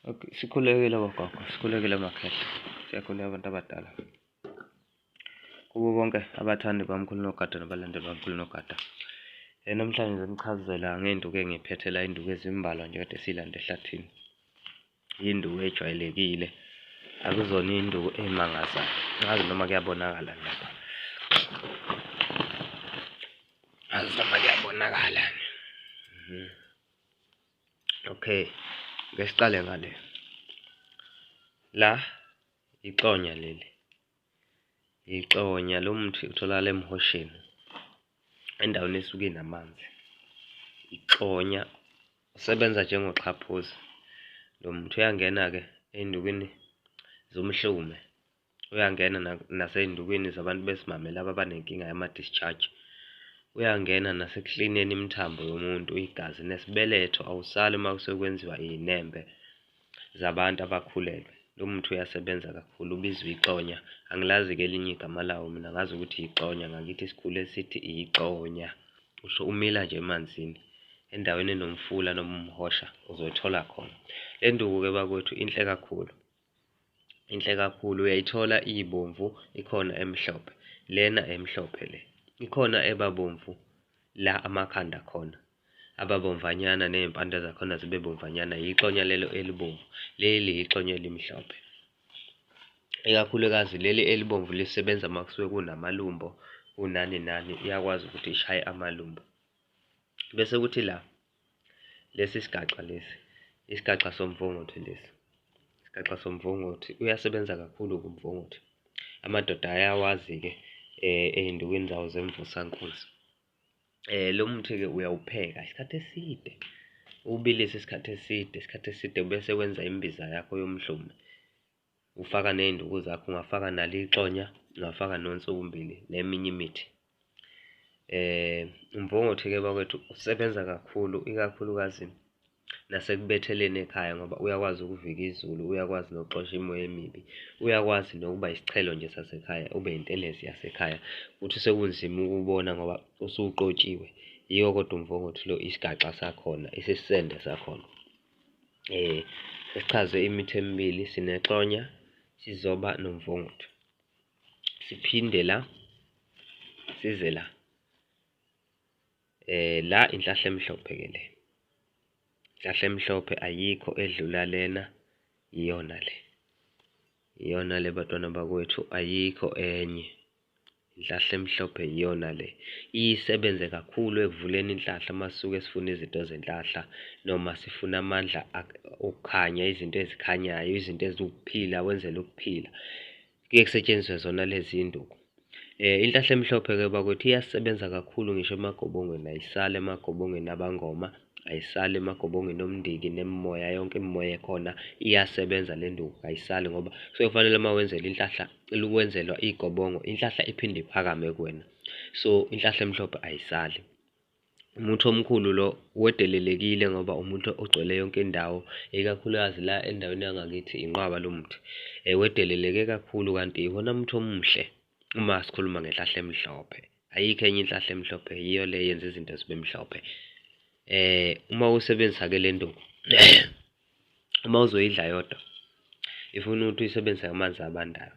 Okay, sikhulekile bogogo, sikhulekile makhehla. Siyakhuleka abantu abadala. Kubo bonke abathandi bamkhulu nogada nabalandeli bamkhulu nogada. Namhlanje ngizonichazela ngey'nduku engiy'phethe la, iy'nduku ezimbalwa nje kade siy'landa ehlathini. Iy'nduku ejwayelekile, akuzona iy'nduku ey'mangazayo. Ngazi noma kuyabonakala lapha. Ngazi noma kuyabonakala. Okay, ake siqale ngale. La ixonya leli. Ixonya lo muthi utholakala emhosheni, endaweni esuke inamanzi. Ixonya usebenza njengoxhaphozi. Lo muthi uyangena-ke ey'ndukweni zomhlume, uyangena nasey'ndukweni zabantu besimame laba abanenkinga yama-discharge. Uyangena nasekuklineni imithambo yomuntu, igazi nesibeletho awusali uma kusekwenziwa iy'nembe zabantu abakhulelwe. Lo muthi uyasebenza kakhulu, ubizwa ixonya. Angilazi-ke elinye igama lawo, mina ngazi ukuthi ixonya, ngakithi isikhulu esithi ixonya. Usho umila nje emanzini, endaweni enomfula noma umhosha uzoyithola khona. Le nduku-ke bakwethu inhle kakhulu, inhle kakhulu. Uyayithola ibomvu, ikhona emhlophe. Lena emhlophe le, ikhona ebabomvu la amakhanda khona, ababomvanyana ney'mpande zakhona zibe bomvanyana. Yixonya lelo elibomvu, leli ixonya elimhlophe. Ikakhulukazi leli elibomvu lisebenza uma kusuke kunamalumbo, kunani nani, iyakwazi ukuthi ishaye amalumbo. Bese kuthi la, lesi sigaxa lesi, isigaxa somvunguthi lesi. Isigaxa somvunguthi uyasebenza kakhulu kumvunguthi. Amadoda ayawazi-ke ey'ndukwini zawo zemvusankunzi. Lo muthi-ke uyawupheka isikhathi eside, ubilise isikhathi eside bese wenza imbiza yakho yomhlume. Ufaka ney'nduku zakho, ungafaka nalo ixonya, ungafaka nonsukumbili neminye imithi. Umvunguthi-ke bakwethu usebenza kakhulu, ikakhulukazi nasekubetheleni ekhaya, ngoba uyakwazi ukuvika izulu, uyakwazi nokuxosha imoya emibi, uyakwazi nokuba isichelo nje sasekhaya, ube intelezi yasekhaya. Uthi sekunzima ukuwubona ngoba usuqotshiwe. Yiyo kodwa umvunguthi lo isigaxa sakhona, isisende sakhona. Sichaze imithi emibili, sinexonya, sizoba nomvunguthi. Siphinde la, size la. La inhlahla emhlophe-ke le. Inhlahla emhlophe ayikho edlula lena, iyona le. Iyona le bantwana bakwethu, ayikho enye. Inhlahla emhlophe iyona le. Isebenze kakhulu ekuvuleni inhlahla masuke sifuna izinto zenhlahla, noma sifuna amandla okukhanya, izinto ezikhanyayo, izinto eziwukuphila, wenzela ukuphila. Kuye kusetshenziswe zona lezi iy'nduku. Inhlahla emhlophe-ke bakwethu iyasebenza kakhulu ngisho emagobongweni, ayisali emagobongweni abangoma, ayisali emagobongweni omndiki nemimoya, yonke imimoya ekhona iyasebenza le nduku, ayisali ngoba kufanele uma wenzela inhlahla, wenzelwa igobongo, inhlahla iphinde iphakame kuwena. So inhlahla emhlophe ayisali. Umuthi omkhulu lo, wedelelekile ngoba umuntu ogcwele yonke indawo, ikakhulukazi la endaweni yangakithi inqwaba lo muthi. Wedeleleke kakhulu, kanti iwona muthi omuhle uma sikhuluma ngenhlahla emhlophe. Ayikho enye inhlahla emhlophe, yiyo le yenza izinto zibe mhlophe. Uma usebenzisa-ke le nduku, uma uzoyidla yodwa, ifuna ukuthi uyisebenzise amanzi abandayo.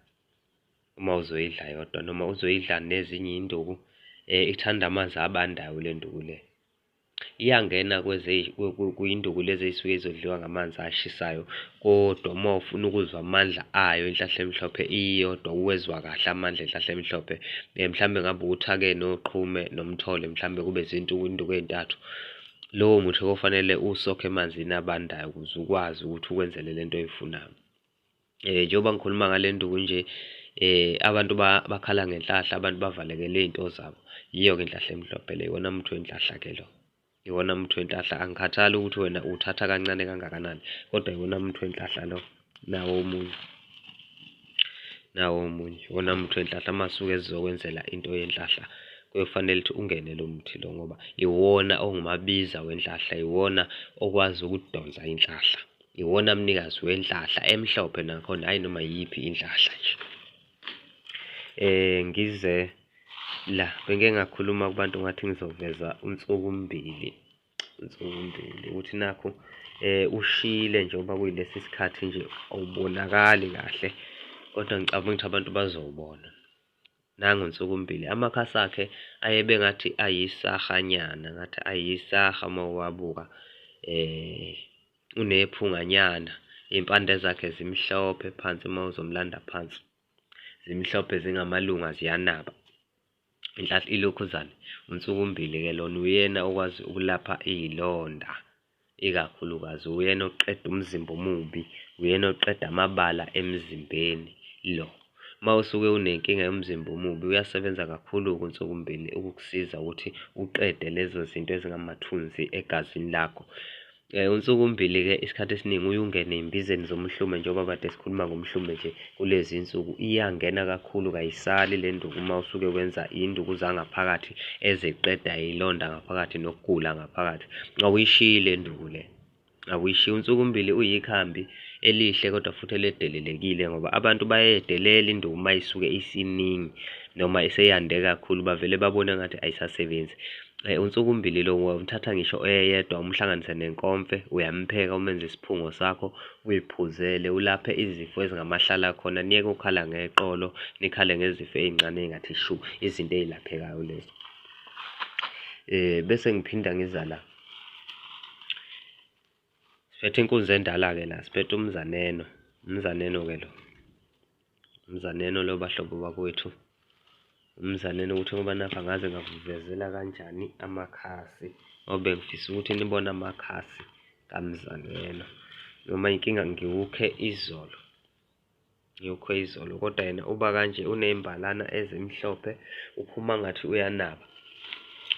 Uma uzoyidla yodwa noma uzoyidla nezinye iy'nduku, ithanda amanzi abandayo le nduku le. Iyangena kuyinduku lezi ey'suke zidliwa ngamanzi ashisayo, kodwa uma ufuna ukuzwa amandla ayo inhlahla emhlophe iyodwa, uwezwa kahle amandla enhlahla emhlophe, mhlawumbe ngabe ukuthi-ake noqhume nomthole, mhlawumbe kube induku ey'ntathu. Lowo muthi kofanele usokhe emanzini abandayo ukuze ukwazi ukuthi ukwenzele lento oyifunayo. Njengoba ngikhuluma ngale nduku nje, abantu bakhala ngenhlahla, abantu bavalekele iy'nto zabo. Yiyo-ke inhlahla emhlophe le, iwona muthi wenhlahla-ke lo. Iwona muthi wenhlahla, angikhathali ukuthi wena uthatha kancane kangakanani, kodwa iwona muthi wenhlahla lo. Nawo omunye, iwona muthi wenhlahla. Masuke zizokwenzela into yenhlahla, kuyofanele ukuthi ungene lo muthi lo, ngoba iwona ongumabiza wenhlahla, iwona okwazi ukudonsa inhlahla, iwona mnikazi wenhlahla emhlophe nakhona, hhayi noma yiyiphi inhlahla nje. Ngize la, bengike ngakhuluma kubantu ngathi ngizoveza unsukumbili, ukuthi nakhu ushile njengoba kuyilesi sikhathi nje awubonakali kahle, kodwa ngicabanga ukuthi abantu bazowubona. Nangu Nsukumbili, amakhasi akhe ayebe ngathi ayisahanyana, ngathi ayisaha uma uwabuka. Unephunganyana, iy'mpande zakhe zimhlophe phansi uma uzomlanda phansi, zimhlophe zingamalunga ziyanaba. Ilokhuzane uNsukumbili-ke lona uyena okwazi ukulapha iy'londa ikakhulukazi, uyena oqeda umzimba omubi, uyena oqeda amabala emzimbeni lo. Uma usuke unenkinga yomzimba omubi uyasebenza kakhulu-ke uNsukumbili ukukusiza ukuthi uqede lezo zinto ezingamathunzi egazini lakho. uNsukumbili-ke isikhathi esiningi uye ungene ey'mbizeni zomhlume, njengoba kade sikhuluma ngomhlume nje kulezi nsuku. Iyangena kakhulu, kayisali le nduku uma usuke wenza iy'nduku zangaphakathi ezeqeda iy'londa ngaphakathi nokugula ngaphakathi. Awuyishiyi le nduku le, awuyishiyi. uNsukumbili uyikhambi elihle kodwa futhi eledelelekile, ngoba abantu bayedelela induku uma isuke isiningi noma iseyande kakhulu, bavele babone ngathi ayisasebenzi. uNsukumbili lo umthatha ngisho eyedwa umhlanganise nenkomfe, uyampheka umenze isiphungo sakho, uy'phuzele, ulaphe izifo ezingamahlala khona. Niyeke ukhala ngeqolo, nikhale ngezifo ey'ncane ey'ngathi shu, izinto ey'laphekayo lezo. Bese ngiphinda ngiza la, siphethe inkunzi endala-ke la, siphethe umzaneno. Umzaneno-ke lo, umzaneno lo bahlobo bakwethu. Umzaneno ukuthi ngoba nakho angaze ngakuvezela kanjani amakhasi, ngoba ngifisa ukuthi nibone amakhasi kamzaneno. Noma inkinga ngiwukhe izolo, kodwa yena uba kanje, uney'mbalana ezimhlophe, uphuma ngathi uyanaba,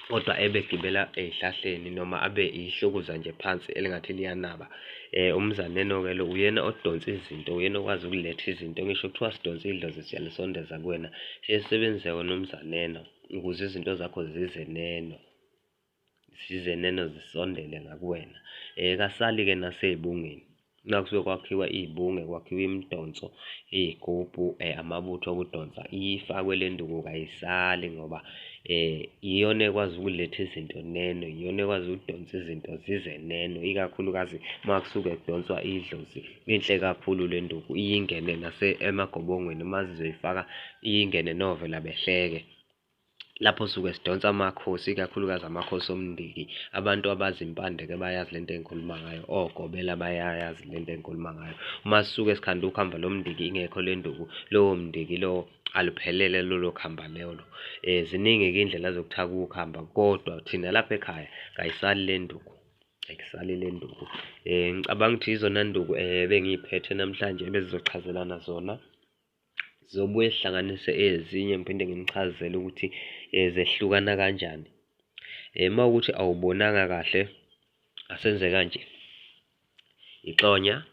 kodwa ebegibela ey'hlahleni noma abe ihlukuza nje phansi elingathi liyanaba. Umzaneno-ke lo uyena odonsa izinto, uyena okwazi ukuletha izinto. Ngisho kuthiwa sidonsa idlozi siyalisondeza kuwena, siye sisebenzise wona umzaneno ukuze izinto zakho zize neno, zisondele ngakuwena. Kasali-ke nasey'bungeni, nakusuke kwakhiwa iy'bunge, kwakhiwa imidonso, iy'gubhu, amabutho okudonsa, ifakwe le nduku kayisali, ngoba iyona ekwazi ukuletha izinto neno, iyona ekwazi ukudonsa izinto zize neno, ikakhulukazi uma kusuke kudonswa idlozi. Inhle kakhulu le nduku, iyingene emagobongweni, uma zizoyifaka iyingene novela behleke. Lapho suke sidonsa amakhosi, ikakhulukazi amakhosi omndiki. Abantu abazi impande-ke bayazi lento engikhuluma ngayo, ogobela bayayazi lento engikhuluma ngayo. Uma sisuke sikhanda ukuhamba lo mndiki ingekho le nduku, lowo mndiki lowo aluphelele lolo khamba lolo. Ziningi-ke iy'ndlela zokuthaka ukuhamba, kodwa thina lapha ekhaya kayisali le nduku, ayisali le nduku. Ngicabanga ukuthi izona nduku bengiy'phethe namhlanje ebezizochazelana zona. Zizobuye zihlanganise ezinye, ngiphinde ngimchazele ukuthi zehlukana kanjani. Uma ukuthi awubonanga kahle, asenze kanje: ixonya,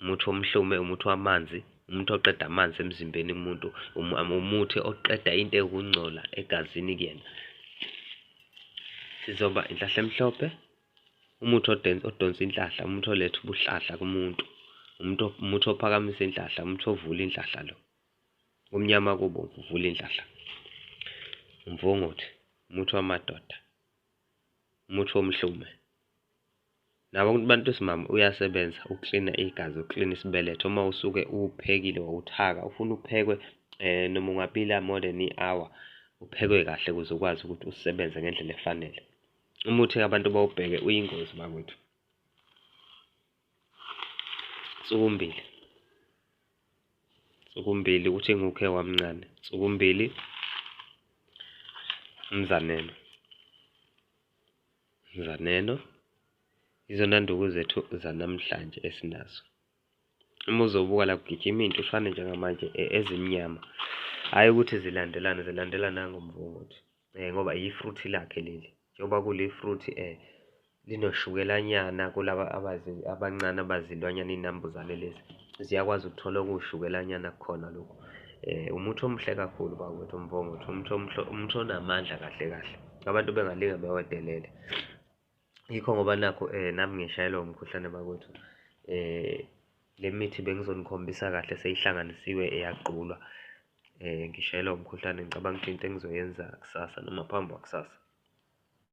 umuthi womhlume, umuthi wamanzi, umuthi oqeda amanzi emzimbeni kumuntu, umuthi oqeda into ekungcola egazini kuyena. Sizoba inhlahla emhlophe, umuthi odonsa inhlahla, umuthi oletha ubuhlahla kumuntu, umuthi ophakamisa inhlahla, umuthi ovula inhlahla lo. Umnyama kubomvu, uvula inhlahla. Umvunguthi, umuthi wamadoda, umuthi womhlume. Nabo abantu besimame uyasebenza ukuklina igazi, ukuklina isibeletho. Uma usuke uwuphekile wawuthaka, ufuna uphekwe noma ungabila more than i-hour, uphekwe kahle ukuze ukwazi ukuthi usebenze ngendlela efanele. Umuthi abantu bawubheke uyingozi bakwethu. Nsukumbili, Nsukumbili ukuthi ngukhe wamncane. Nsukumbili, umzaneno, umzaneno. Izona nduku zethu zanamhlanje esinazo. Uma uzobuka la kugijima into ufane njengamanje ezimnyama, hhayi ukuthi zilandelane, zilandelana ngomvunguthi, ngoba yifruthi lakhe leli. Njengoba kulifruthi linoshukelanyana, kulaba abancane abazilwanyana, iy'nambuzane lezi ziyakwazi ukuthola okuwushukelanyana kukhona lokhu. Umuthi omuhle kakhulu bakwethu umvunguthi, umuthi onamandla kahle kahle, abantu bengalinge bewedelele. Yikho ngoba nakho nami ngishayelwa umkhuhlane bakwethu. Le mithi bengizonikhombisa kahle seyihlanganisiwe, yaqulwa. Ngishayelwa umkhuhlane, ngicabanga ukuthi into engizoyenza kusasa noma phambi kwakusasa.